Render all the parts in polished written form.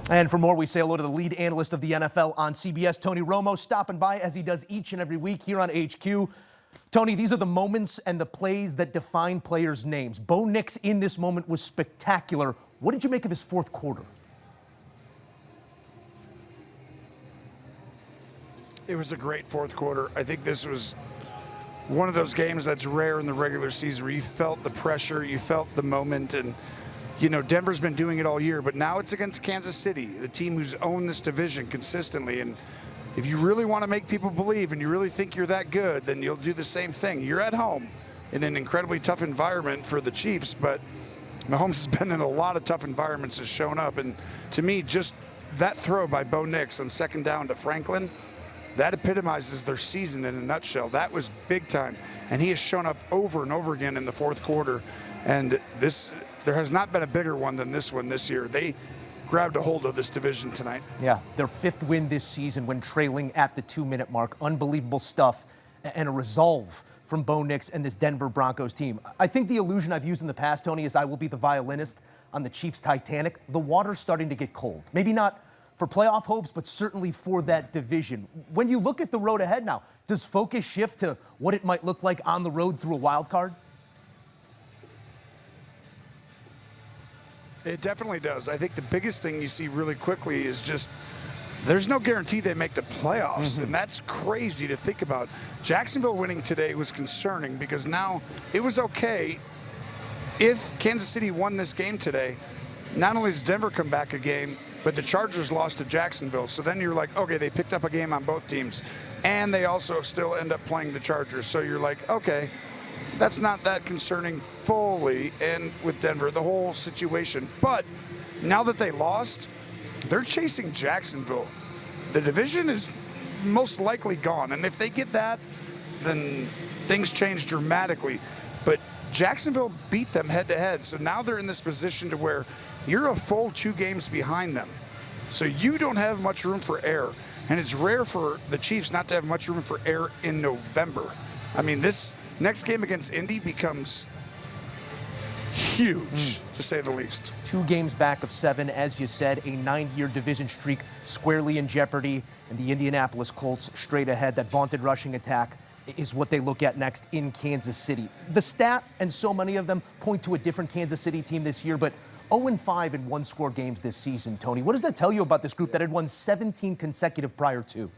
And for more, we say hello to the lead analyst of the NFL on CBS, Tony Romo, stopping by as he does each and every week here on HQ. Tony, these are the moments and the plays that define players' names. Bo Nix in this moment was spectacular. What did you make of his fourth quarter? It was a great fourth quarter. I think this was one of those games that's rare in the regular season where you felt the pressure, you felt the moment, and you know, Denver's been doing it all year, but now it's against Kansas City, the team who's owned this division consistently. And if you really want to make people believe and you really think you're that good, then you'll do the same thing. You're at home in an incredibly tough environment for the Chiefs, but Mahomes has been in a lot of tough environments, has shown up. And to me, just that throw by Bo Nix on second down to Franklin, that epitomizes their season in a nutshell. That was big time. And he has shown up over and over again in the fourth quarter. And there has not been a bigger one than this one this year. They grabbed a hold of this division tonight. Yeah, their fifth win this season when trailing at the 2-minute mark. Unbelievable stuff and a resolve from Bo Nix and this Denver Broncos team. I think the illusion I've used in the past, Tony, is I will be the violinist on the Chiefs' Titanic. The water's starting to get cold. Maybe not for playoff hopes, but certainly for that division. When you look at the road ahead now, does focus shift to what it might look like on the road through a wild card? It definitely does. I think the biggest thing you see really quickly is just there's no guarantee they make the playoffs, and that's crazy to think about. Jacksonville winning today was concerning because now it was okay if Kansas City won this game today. Not only does Denver come back a game, but the Chargers lost to Jacksonville. So then you're like, okay, they picked up a game on both teams, and they also still end up playing the Chargers. So you're like, okay, that's not that concerning fully, and with Denver, the whole situation. But now that they lost, they're chasing Jacksonville. The division is most likely gone, and if they get that, then things change dramatically. But Jacksonville beat them head-to-head, so now they're in this position to where you're a full 2 games behind them. So you don't have much room for error, and it's rare for the Chiefs not to have much room for error in November. I mean, this next game against Indy becomes huge, to say the least. 2 games back of 7, as you said, a 9-year division streak squarely in jeopardy, and the Indianapolis Colts straight ahead. That vaunted rushing attack is what they look at next in Kansas City. The stat, and so many of them, point to a different Kansas City team this year, but 0-5 in one-score games this season, Tony. What does that tell you about this group that had won 17 consecutive prior to?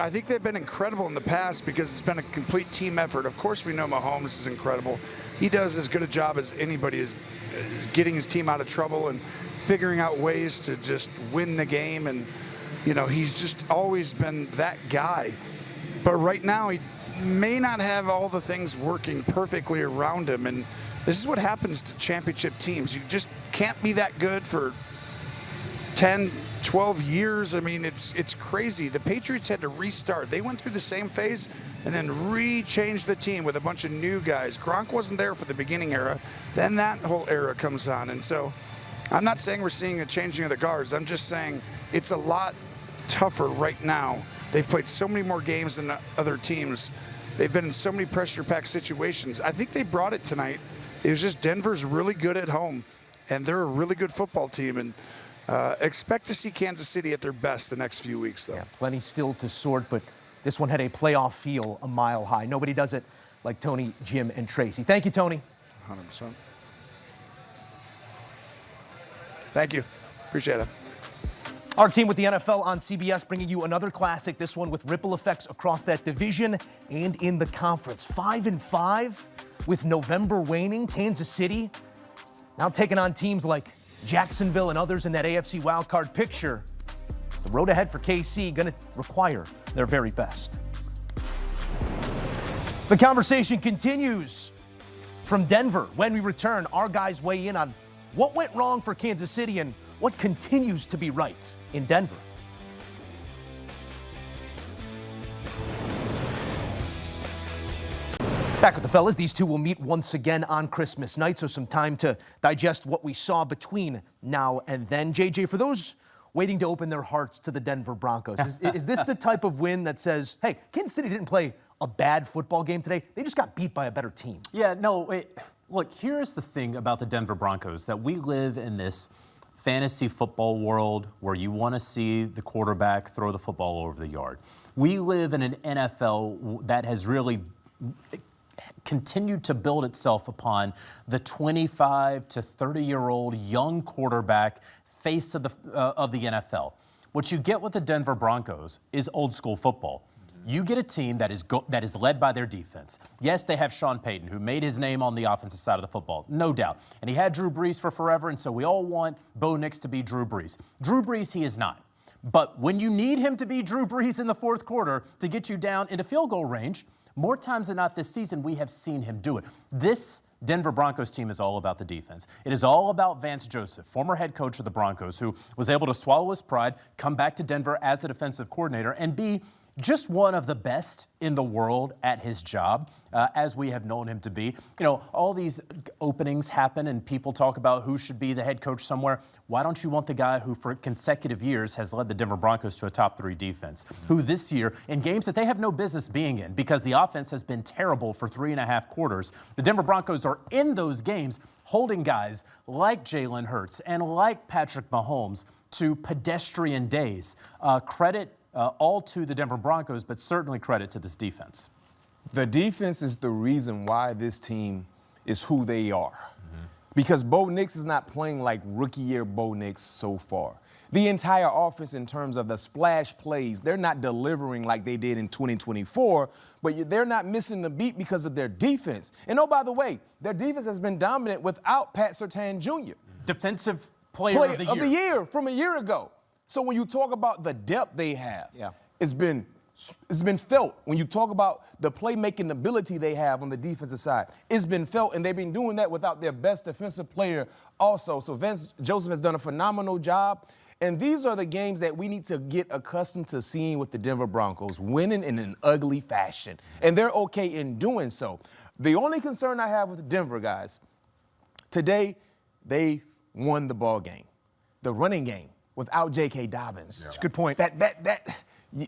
I think they've been incredible in the past because it's been a complete team effort. Of course, we know Mahomes is incredible. He does as good a job as anybody is getting his team out of trouble and figuring out ways to just win the game. And, you know, he's just always been that guy. But right now, he may not have all the things working perfectly around him. And this is what happens to championship teams. You just can't be that good for 10, 12 years. I mean, it's crazy. The Patriots had to restart. They went through the same phase and then re-changed the team with a bunch of new guys. Gronk wasn't there for the beginning era. Then that whole era comes on. And so I'm not saying we're seeing a changing of the guards. I'm just saying it's a lot tougher right now. They've played so many more games than other teams. They've been in so many pressure-packed situations. I think they brought it tonight. It was just Denver's really good at home, and they're a really good football team. And expect to see Kansas City at their best the next few weeks, though. Yeah, plenty still to sort, but this one had a playoff feel a mile high. Nobody does it like Tony, Jim, and Tracy. Thank you, Tony. 100%. Thank you. Appreciate it. Our team with the NFL on CBS bringing you another classic, this one with ripple effects across that division and in the conference. 5-5 with November waning. Kansas City now taking on teams like Jacksonville and others in that AFC wildcard picture. The road ahead for KC going to require their very best. The conversation continues from Denver. When we return, our guys weigh in on what went wrong for Kansas City and what continues to be right in Denver. Back with the fellas, these two will meet once again on Christmas night, so some time to digest what we saw between now and then. JJ, for those waiting to open their hearts to the Denver Broncos, is this the type of win that says, hey, Kansas City didn't play a bad football game today, they just got beat by a better team? Yeah, no, Look, here's the thing about the Denver Broncos, that we live in this fantasy football world where you want to see the quarterback throw the football all over the yard. We live in an NFL that has really continued to build itself upon the 25 to 30-year-old young quarterback face of the NFL. What you get with the Denver Broncos is old school football. You get a team that is led by their defense. Yes, they have Sean Payton, who made his name on the offensive side of the football, no doubt. And he had Drew Brees for forever, and so we all want Bo Nix to be Drew Brees. Drew Brees, he is not. But when you need him to be Drew Brees in the fourth quarter to get you down into field goal range, more times than not this season, we have seen him do it. This Denver Broncos team is all about the defense. It is all about Vance Joseph, former head coach of the Broncos, who was able to swallow his pride, come back to Denver as the defensive coordinator, and be just one of the best in the world at his job, as we have known him to be. You know, all these openings happen and people talk about who should be the head coach somewhere. Why don't you want the guy who for consecutive years has led the Denver Broncos to a top 3 defense, who this year, in games that they have no business being in because the offense has been terrible for 3.5 quarters, the Denver Broncos are in those games holding guys like Jalen Hurts and like Patrick Mahomes to pedestrian days. Credit all to the Denver Broncos, but certainly credit to this defense. The defense is the reason why this team is who they are. Because Bo Nix is not playing like rookie year Bo Nix so far. The entire offense, in terms of the splash plays, they're not delivering like they did in 2024, but they're not missing the beat because of their defense. And oh, by the way, their defense has been dominant without Pat Surtain Jr. Defensive player of the year from a year ago. So when you talk about the depth they have, it's been felt. When you talk about the playmaking ability they have on the defensive side, it's been felt, and they've been doing that without their best defensive player also. So Vance Joseph has done a phenomenal job, and these are the games that we need to get accustomed to seeing with the Denver Broncos, winning in an ugly fashion, and they're okay in doing so. The only concern I have with the Denver guys, today they won the ball game, the running game, without J.K. Dobbins. That's a good point.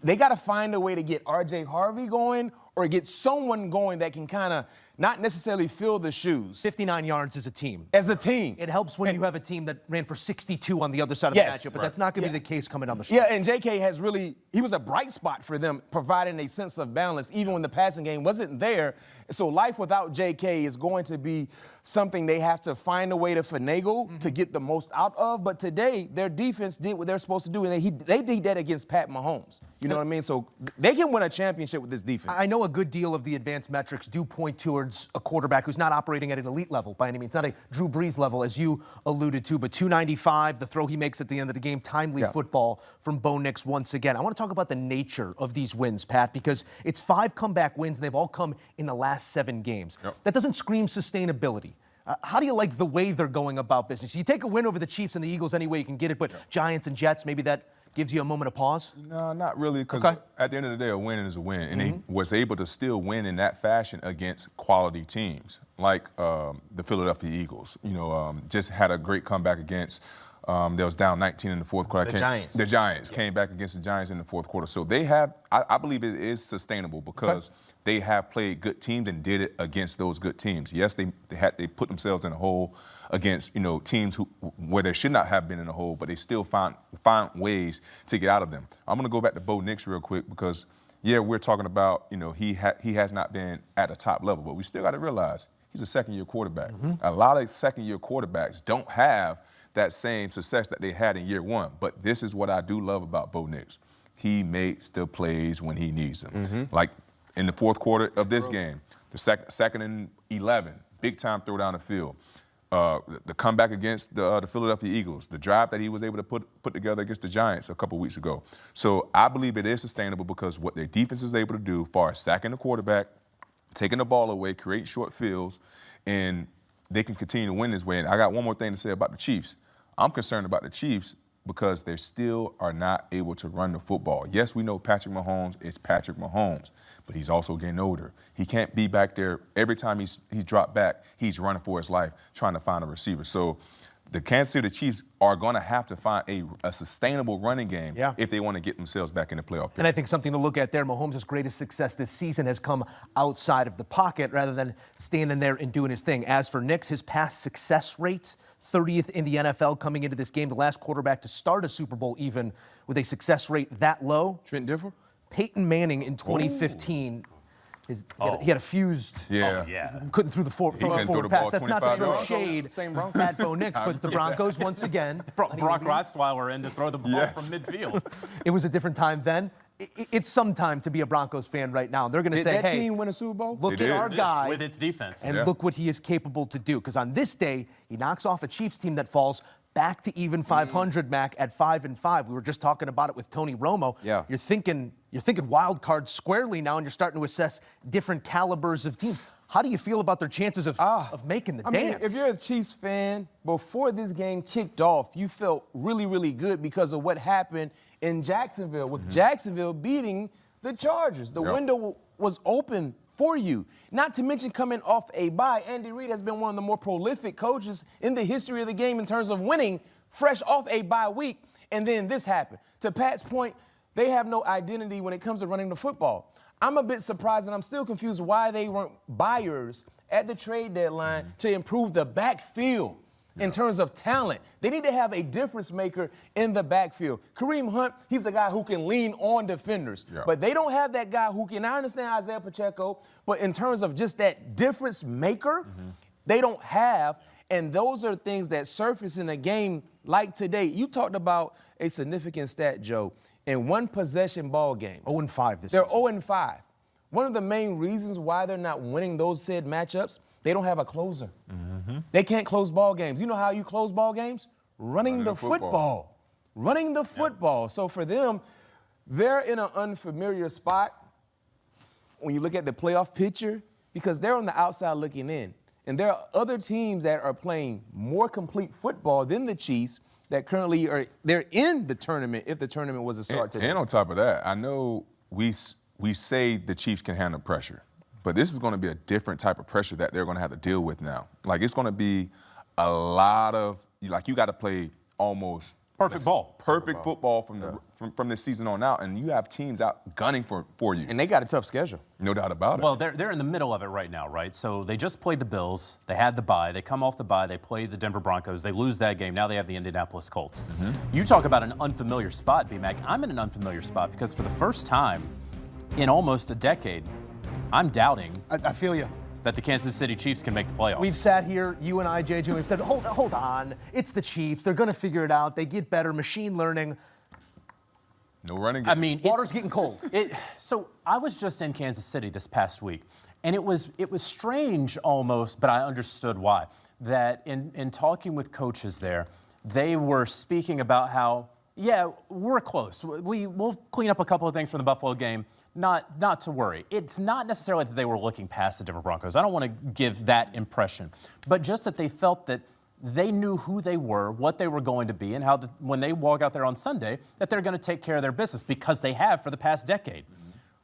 They got to find a way to get R.J. Harvey going or get someone going that can kind of not necessarily fill the shoes. 59 yards as a team. As a team. It helps when you have a team that ran for 62 on the other side of the matchup, but that's not going to be the case coming down the stretch. Yeah, and J.K. has really, he was a bright spot for them, providing a sense of balance, even when the passing game wasn't there. So life without J.K. is going to be something they have to find a way to finagle to get the most out of. But today, their defense did what they're supposed to do, and they did that against Pat Mahomes. You know what I mean? So they can win a championship with this defense. I know a good deal of the advanced metrics do point towards a quarterback who's not operating at an elite level by any means. Not a Drew Brees level, as you alluded to, but 295, the throw he makes at the end of the game, timely football from Bo Nix once again. I want to talk about the nature of these wins, Pat, because it's 5 comeback wins, and they've all come in the last 7 games. That doesn't scream sustainability. How do you like the way they're going about business? You take a win over the Chiefs and the Eagles any way you can get it, but Giants and Jets, maybe that gives you a moment of pause? No, not really, because at the end of the day, a win is a win. And he was able to still win in that fashion against quality teams, like the Philadelphia Eagles. You know, just had a great comeback against, they was down 19 in the fourth quarter. The Giants came back against the Giants in the fourth quarter. So they have, I believe it is sustainable because they have played good teams and did it against those good teams. Yes, they put themselves in a hole against, you know, teams where they should not have been in a hole, but they still found ways to get out of them. I'm going to go back to Bo Nix real quick because, yeah, we're talking about, you know, he has not been at the top level, but we still got to realize he's a second-year quarterback. A lot of second-year quarterbacks don't have that same success that they had in year 1, but this is what I do love about Bo Nix. He makes the plays when he needs them. Like in the fourth quarter of this game, the second and 11, big-time throw down the field. The comeback against the Philadelphia Eagles, the drive that he was able to put together against the Giants a couple weeks ago. So I believe it is sustainable because what their defense is able to do as far as sacking the quarterback, taking the ball away, create short fields, and they can continue to win this way. And I got one more thing to say about the Chiefs. I'm concerned about the Chiefs because they still are not able to run the football. Yes, we know Patrick Mahomes is Patrick Mahomes, but he's also getting older. He can't be back there. Every time he's dropped back, he's running for his life, trying to find a receiver. So the Kansas City Chiefs are going to have to find a sustainable running game if they want to get themselves back in the playoff. And I think something to look at there, Mahomes' greatest success this season has come outside of the pocket rather than standing there and doing his thing. As for Nick's, his past success rate, 30th in the NFL coming into this game, the last quarterback to start a Super Bowl even with a success rate that low. Trent Dilfer? Peyton Manning in 2015. He had a fused. Couldn't throw the forward pass. That's not to throw shade at Bo Nix, but the Broncos once again. Brock Rottweiler in to throw the ball from midfield. It was a different time then. It's some time to be a Broncos fan right now. They're going to say, "Hey, that team win a Super Bowl? Look at our guy with its defense, and look what he is capable to do." Because on this day, he knocks off a Chiefs team that falls back to even 500, Mac, at 5-5. We were just talking about it with Tony Romo. You're thinking wild card squarely now, and you're starting to assess different calibers of teams. How do you feel about their chances of making the dance? Mean, if you're a Chiefs fan, before this game kicked off, you felt really, really good because of what happened in Jacksonville, with Jacksonville beating the Chargers. The window was open for you. Not to mention coming off a bye. Andy Reid has been one of the more prolific coaches in the history of the game in terms of winning fresh off a bye week. And then this happened. To Pat's point, they have no identity when it comes to running the football. I'm a bit surprised, and I'm still confused why they weren't buyers at the trade deadline to improve the backfield in terms of talent. They need to have a difference maker in the backfield. Kareem Hunt, he's a guy who can lean on defenders. But they don't have that guy who can, I understand Isaiah Pacheco, but in terms of just that difference maker, they don't have. And those are things that surface in a game like today. You talked about a significant stat, Joe. In one possession ball games. 0-5 this They're season. 0-5. One of the main reasons why they're not winning those said matchups, they don't have a closer. They can't close ball games. You know how you close ball games? Running the football. Running the football. So for them, they're in an unfamiliar spot when you look at the playoff picture because they're on the outside looking in. And there are other teams that are playing more complete football than the Chiefs that currently they're in the tournament if the tournament was to start today. And on top of that, I know we say the Chiefs can handle pressure, but this is going to be a different type of pressure that they're going to have to deal with now. Like, it's going to be a lot of, like, you got to play almost perfect football from this season on out, and you have teams out gunning for you. And they got a tough schedule. No doubt about it. Well, they're in the middle of it right now, right? So they just played the Bills. They had the bye. They come off the bye. They play the Denver Broncos. They lose that game. Now they have the Indianapolis Colts. You talk about an unfamiliar spot, B-Mac. I'm in an unfamiliar spot because for the first time in almost a decade, I'm doubting I feel you. that the Kansas City Chiefs can make the playoffs. We've sat here, you and I, JJ, and we've said, hold on. It's the Chiefs. They're going to figure it out. They get better. Machine learning. No running game. I mean, water's getting cold. So I was just in Kansas City this past week, and it was strange almost, but I understood why. That in talking with coaches there, they were speaking about how, yeah, we're close. We'll clean up a couple of things from the Buffalo game. Not to worry. It's not necessarily that they were looking past the Denver Broncos. I don't want to give that impression, but just that they felt that they knew who they were, what they were going to be, and how when they walk out there on Sunday, that they're going to take care of their business because they have for the past decade.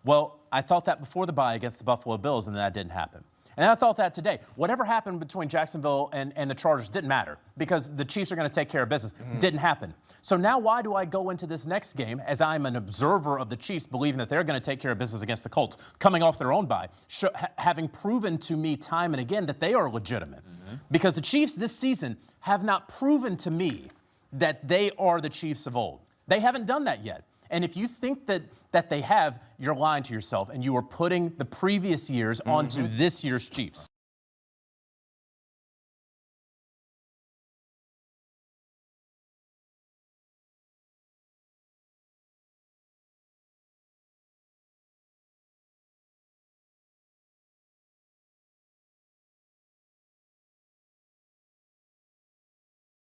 Well, I thought that before the bye against the Buffalo Bills, and that didn't happen. And I thought that today. Whatever happened between Jacksonville and the Chargers didn't matter because the Chiefs are going to take care of business. Didn't happen. So now why do I go into this next game as I'm an observer of the Chiefs, believing that they're going to take care of business against the Colts, coming off their own bye, having proven to me time and again that they are legitimate? Because the Chiefs this season have not proven to me that they are the Chiefs of old. They haven't done that yet. And if you think that they have, you're lying to yourself, and you are putting the previous years onto this year's Chiefs.